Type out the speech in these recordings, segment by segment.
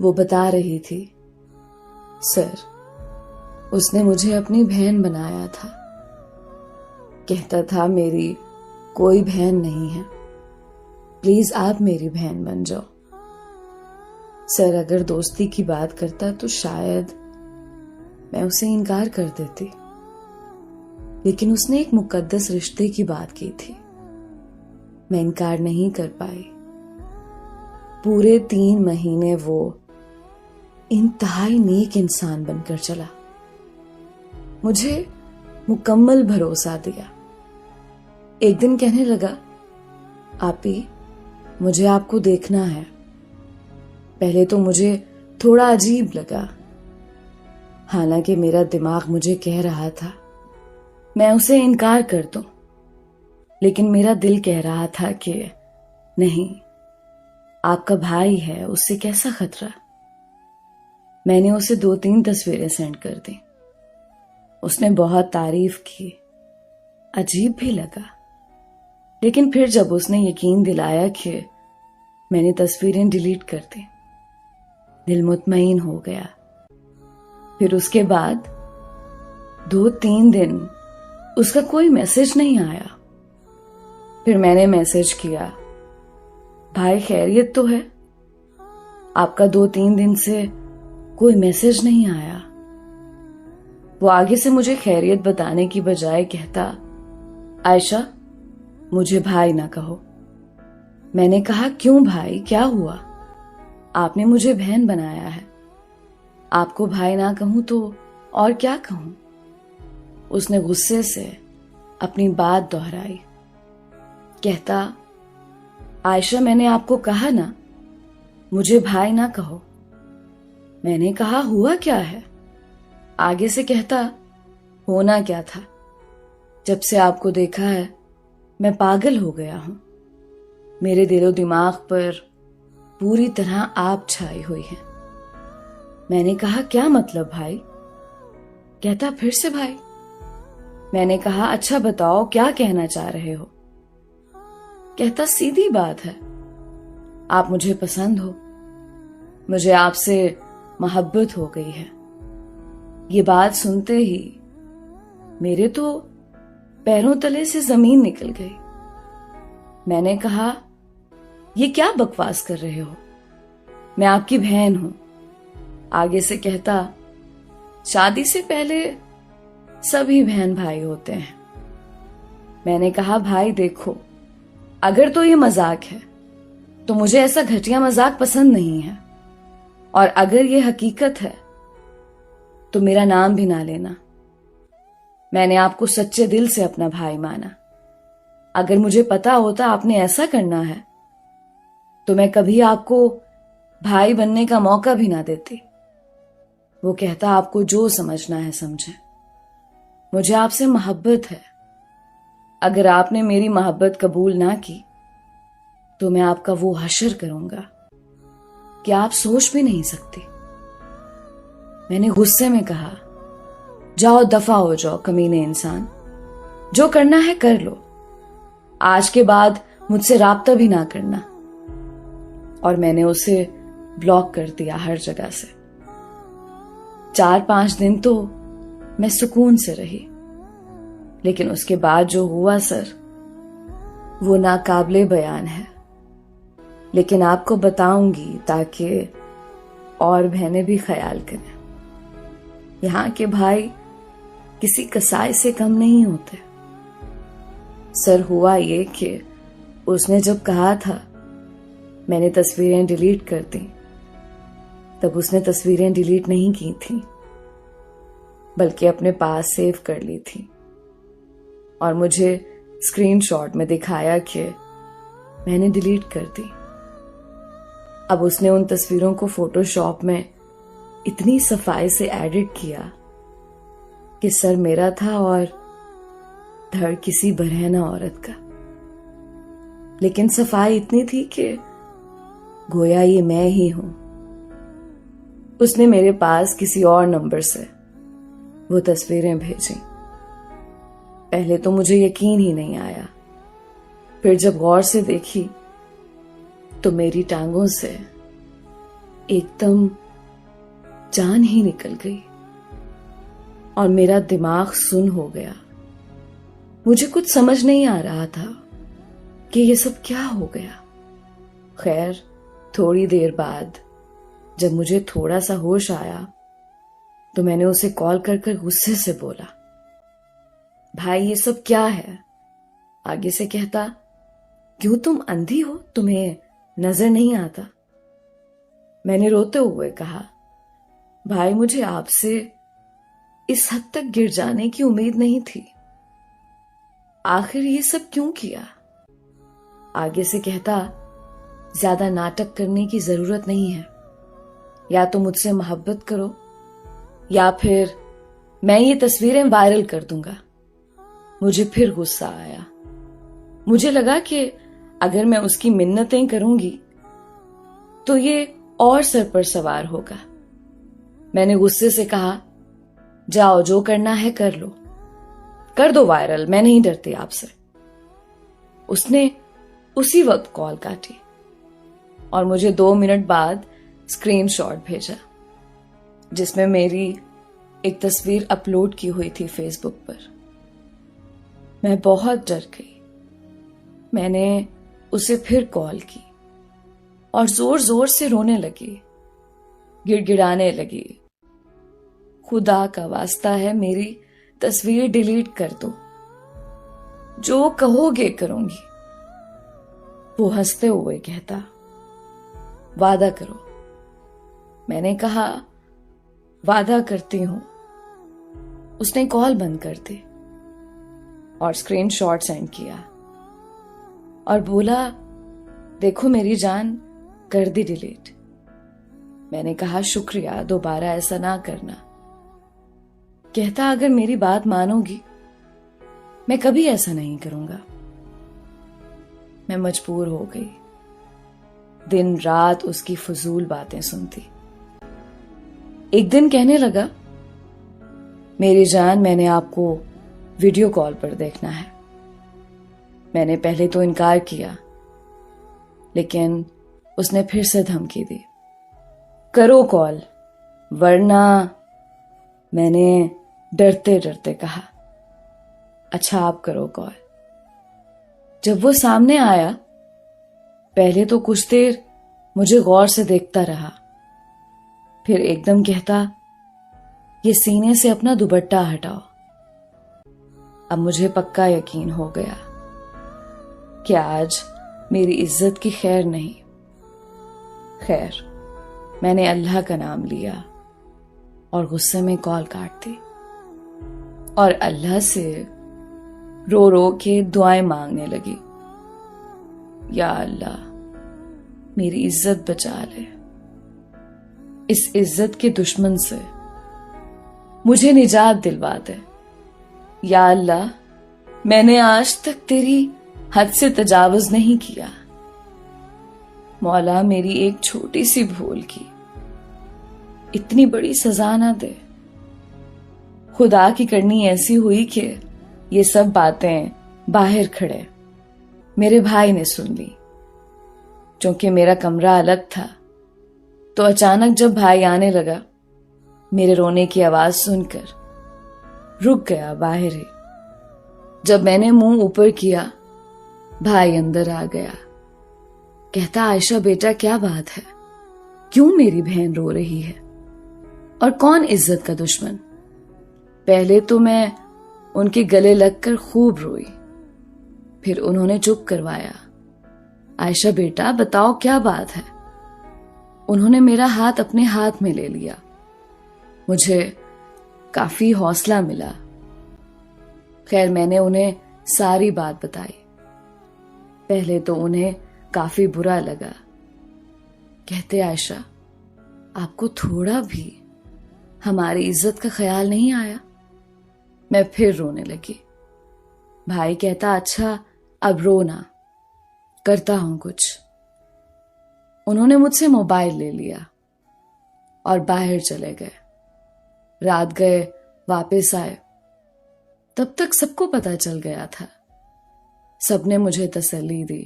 वो बता रही थी, सर, उसने मुझे अपनी बहन बनाया था। कहता था मेरी कोई बहन नहीं है, प्लीज आप मेरी बहन बन जाओ। सर, अगर दोस्ती की बात करता तो शायद मैं उसे इनकार कर देती, लेकिन उसने एक मुकद्दस रिश्ते की बात की थी। मैं इनकार नहीं कर पाई। पूरे 3 महीने वो इंतहाई नेक इंसान बनकर चला, मुझे मुकम्मल भरोसा दिया। एक दिन कहने लगा, आपी, मुझे आपको देखना है। पहले तो मुझे थोड़ा अजीब लगा, हालांकि मेरा दिमाग मुझे कह रहा था मैं उसे इनकार कर दूं, लेकिन मेरा दिल कह रहा था कि नहीं, आपका भाई है, उससे कैसा खतरा। मैंने उसे 2-3 तस्वीरें सेंड कर दी। उसने बहुत तारीफ की, अजीब भी लगा, लेकिन फिर जब उसने यकीन दिलाया कि मैंने तस्वीरें डिलीट कर दी, दिल मुतमईन हो गया। फिर उसके बाद 2-3 दिन उसका कोई मैसेज नहीं आया। फिर मैंने मैसेज किया, भाई खैरियत तो है? आपका 2-3 दिन से कोई मैसेज नहीं आया। वो आगे से मुझे खैरियत बताने की बजाय कहता, आयशा, मुझे भाई ना कहो। मैंने कहा, क्यों भाई, क्या हुआ? आपने मुझे बहन बनाया है, आपको भाई ना कहूं तो और क्या कहूं? उसने गुस्से से अपनी बात दोहराई। कहता, आयशा, मैंने आपको कहा ना, मुझे भाई ना कहो। मैंने कहा, हुआ क्या है? आगे से कहता, होना क्या था, जब से आपको देखा है मैं पागल हो गया हूं। मेरे दिलो दिमाग पर पूरी तरह आप छाई हुई है। मैंने कहा, क्या मतलब भाई? कहता, फिर से भाई। मैंने कहा, अच्छा बताओ क्या कहना चाह रहे हो? कहता, सीधी बात है, आप मुझे पसंद हो, मुझे आपसे मोहब्बत हो गई है। ये बात सुनते ही मेरे तो पैरों तले से जमीन निकल गई। मैंने कहा, ये क्या बकवास कर रहे हो? मैं आपकी बहन हूं। आगे से कहता, शादी से पहले सभी बहन भाई होते हैं। मैंने कहा, भाई देखो, अगर तो ये मजाक है तो मुझे ऐसा घटिया मजाक पसंद नहीं है, और अगर ये हकीकत है तो मेरा नाम भी ना लेना। मैंने आपको सच्चे दिल से अपना भाई माना। अगर मुझे पता होता आपने ऐसा करना है तो मैं कभी आपको भाई बनने का मौका भी ना देती। वो कहता, आपको जो समझना है समझे, मुझे आपसे मोहब्बत है। अगर आपने मेरी मोहब्बत कबूल ना की तो मैं आपका वो हशर करूंगा कि आप सोच भी नहीं सकती। मैंने गुस्से में कहा, जाओ दफा हो जाओ कमीने इंसान, जो करना है कर लो, आज के बाद मुझसे राब्ता भी ना करना। और मैंने उसे ब्लॉक कर दिया हर जगह से। 4-5 दिन तो मैं सुकून से रही, लेकिन उसके बाद जो हुआ सर, वो नाकाबिले बयान है। लेकिन आपको बताऊंगी ताकि और बहनें भी ख्याल करें। यहाँ के भाई किसी कसाई से कम नहीं होते। सर, हुआ ये कि उसने जब कहा था मैंने तस्वीरें डिलीट कर दी, तब उसने तस्वीरें डिलीट नहीं की थी, बल्कि अपने पास सेव कर ली थी और मुझे स्क्रीनशॉट में दिखाया कि मैंने डिलीट कर दी। अब उसने उन तस्वीरों को फोटोशॉप में इतनी सफाई से एडिट किया कि सर मेरा था और धड़ किसी बरहना औरत का। लेकिन सफाई इतनी थी कि गोया ये मैं ही हूं। उसने मेरे पास किसी और नंबर से वो तस्वीरें भेजी। पहले तो मुझे यकीन ही नहीं आया, फिर जब गौर से देखी तो मेरी टांगों से एकदम जान ही निकल गई और मेरा दिमाग सुन्न हो गया। मुझे कुछ समझ नहीं आ रहा था कि ये सब क्या हो गया। खैर, थोड़ी देर बाद जब मुझे थोड़ा सा होश आया तो मैंने उसे कॉल कर कर गुस्से से बोला, भाई ये सब क्या है? आगे से कहता, क्यों तुम अंधी हो, तुम्हें नजर नहीं आता? मैंने रोते हुए कहा, भाई मुझे आपसे इस हद तक गिर जाने की उम्मीद नहीं थी। आखिर ये सब क्यों किया? आगे से कहता, ज्यादा नाटक करने की जरूरत नहीं है। या तो मुझसे मोहब्बत करो या फिर मैं ये तस्वीरें वायरल कर दूंगा। मुझे फिर गुस्सा आया। मुझे लगा कि अगर मैं उसकी मिन्नतें करूंगी तो ये और सर पर सवार होगा। मैंने गुस्से से कहा, जाओ जो करना है कर लो, कर दो वायरल, मैं नहीं डरती आपसे। उसने उसी वक्त कॉल काटी और मुझे 2 मिनट बाद स्क्रीनशॉट भेजा जिसमें मेरी एक तस्वीर अपलोड की हुई थी फेसबुक पर। मैं बहुत डर गई। मैंने उसे फिर कॉल की और जोर जोर से रोने लगी, गिड़गिड़ाने लगी, खुदा का वास्ता है मेरी तस्वीर डिलीट कर दो, जो कहोगे करूंगी। वो हंसते हुए कहता, वादा करो। मैंने कहा, वादा करती हूं। उसने कॉल बंद कर दी और स्क्रीनशॉट सेंड किया और बोला, देखो मेरी जान, कर दी डिलीट। मैंने कहा, शुक्रिया, दोबारा ऐसा ना करना। कहता, अगर मेरी बात मानोगी मैं कभी ऐसा नहीं करूंगा। मैं मजबूर हो गई। दिन रात उसकी फजूल बातें सुनती। एक दिन कहने लगा, मेरी जान, मैंने आपको वीडियो कॉल पर देखना है। मैंने पहले तो इनकार किया, लेकिन उसने फिर से धमकी दी, करो कॉल वरना। मैंने डरते डरते कहा, अच्छा आप करो कॉल। जब वो सामने आया, पहले तो कुछ देर मुझे गौर से देखता रहा, फिर एकदम कहता, ये सीने से अपना दुपट्टा हटाओ। अब मुझे पक्का यकीन हो गया कि आज मेरी इज्जत की खैर नहीं। खैर, मैंने अल्लाह का नाम लिया और गुस्से में कॉल काट दी और अल्लाह से रो रो के दुआएं मांगने लगी, या अल्लाह मेरी इज्जत बचा ले, इस इज्जत के दुश्मन से मुझे निजात दिलवा दे। या अल्लाह, मैंने आज तक तेरी हद से तजावुज नहीं किया। मौला, मेरी एक छोटी सी भूल की इतनी बड़ी सजा ना दे। खुदा की करनी ऐसी हुई कि ये सब बातें बाहर खड़े मेरे भाई ने सुन ली। क्योंकि मेरा कमरा अलग था, तो अचानक जब भाई आने लगा, मेरे रोने की आवाज सुनकर रुक गया बाहर ही। जब मैंने मुंह ऊपर किया, भाई अंदर आ गया। कहता, आयशा बेटा क्या बात है, क्यों मेरी बहन रो रही है, और कौन इज्जत का दुश्मन? पहले तो मैं उनके गले लगकर खूब रोई, फिर उन्होंने चुप करवाया। आयशा बेटा बताओ क्या बात है। उन्होंने मेरा हाथ अपने हाथ में ले लिया। मुझे काफी हौसला मिला। खैर, मैंने उन्हें सारी बात बताई। पहले तो उन्हें काफी बुरा लगा। कहते, आयशा आपको थोड़ा भी हमारी इज्जत का ख्याल नहीं आया? मैं फिर रोने लगी। भाई कहता, अच्छा अब रो ना, करता हूं कुछ। उन्होंने मुझसे मोबाइल ले लिया और बाहर चले गए। रात गए, वापस आए, तब तक सबको पता चल गया था। सबने मुझे तसल्ली दी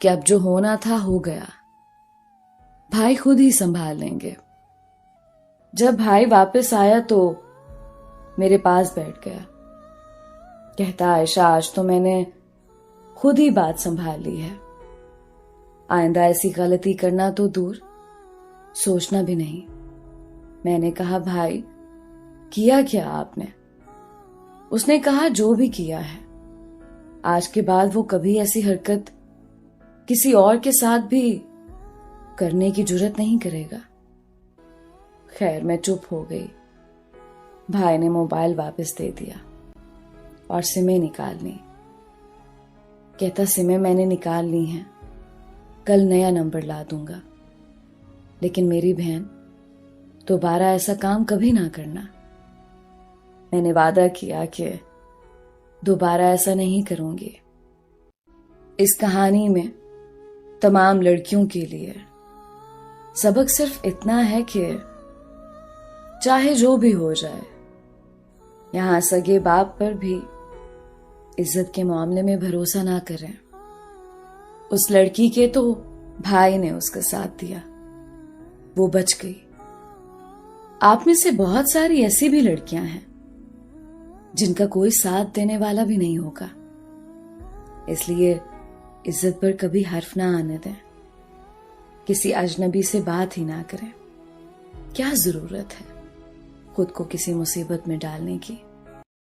कि अब जो होना था हो गया। भाई खुद ही संभाल लेंगे। जब भाई वापस आया तो मेरे पास बैठ गया। कहता, आयशा आज तो मैंने खुद ही बात संभाल ली है, आइंदा ऐसी गलती करना तो दूर, सोचना भी नहीं। मैंने कहा, भाई किया क्या आपने? उसने कहा, जो भी किया है, आज के बाद वो कभी ऐसी हरकत किसी और के साथ भी करने की जुर्रत नहीं करेगा। खैर मैं चुप हो गई। भाई ने मोबाइल वापस दे दिया और सिमें निकाल ली। कहता, सिमें मैंने निकाल ली हैं, कल नया नंबर ला दूंगा, लेकिन मेरी बहन दोबारा ऐसा काम कभी ना करना। मैंने वादा किया कि दोबारा ऐसा नहीं करूंगी। इस कहानी में तमाम लड़कियों के लिए सबक सिर्फ इतना है कि चाहे जो भी हो जाए, यहां सगे बाप पर भी इज्जत के मामले में भरोसा ना करें। उस लड़की के तो भाई ने उसका साथ दिया, वो बच गई। आप में से बहुत सारी ऐसी भी लड़कियां हैं जिनका कोई साथ देने वाला भी नहीं होगा, इसलिए इज्जत पर कभी हर्फ ना आने दें। किसी अजनबी से बात ही ना करें। क्या जरूरत है खुद को किसी मुसीबत में डालने की।